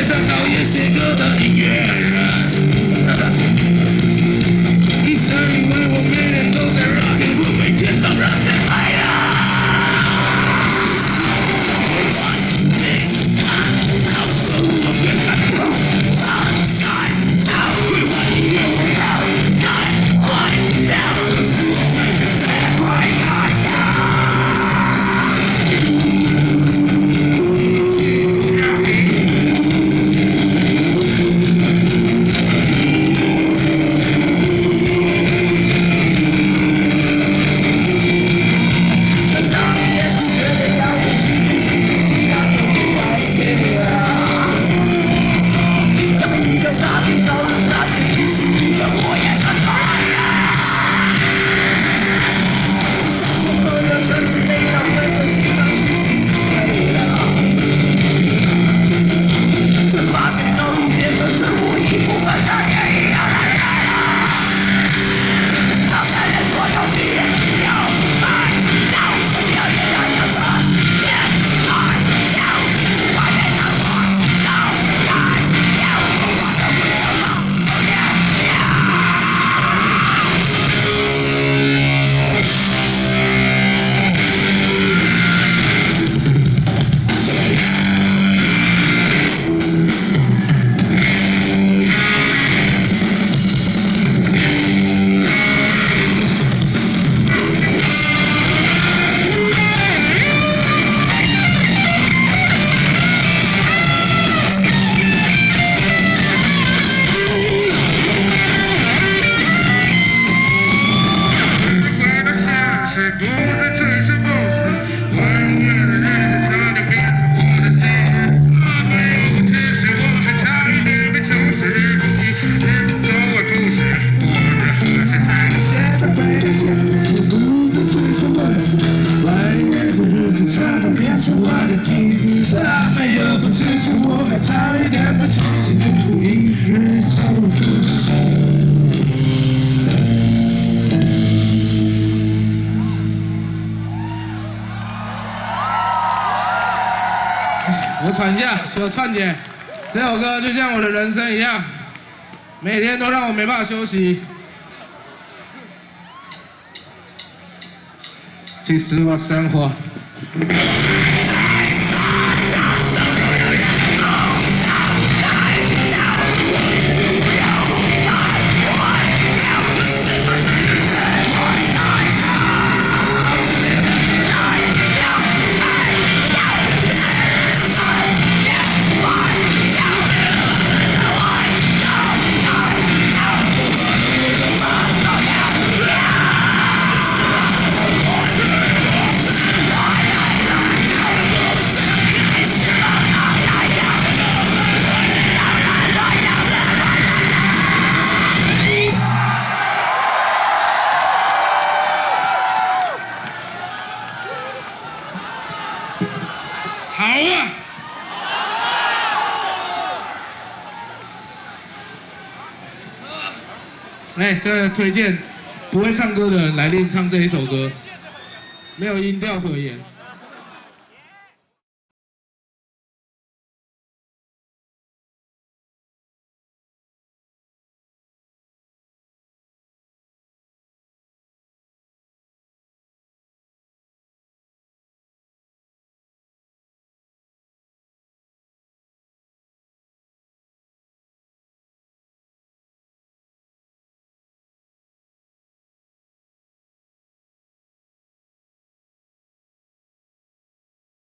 当熬夜写歌的音乐人。正因为我每天都在 rocking， 我每天当然现在呀。不再追求 boss， 玩乐的日子差点变成我的记忆。我只是我还差一点被就是日走我故事，我的和谐才能写上飞的线。不再追求 boss， 玩乐的日子差点变成我的记忆。没有不追求，我还差一点被就是一日走我故事。我喘一下，小串姐，这首歌就像我的人生一样，每天都让我没办法休息。其实我生活。好啊！这推荐不会唱歌的人来练唱这一首歌，没有音调可言。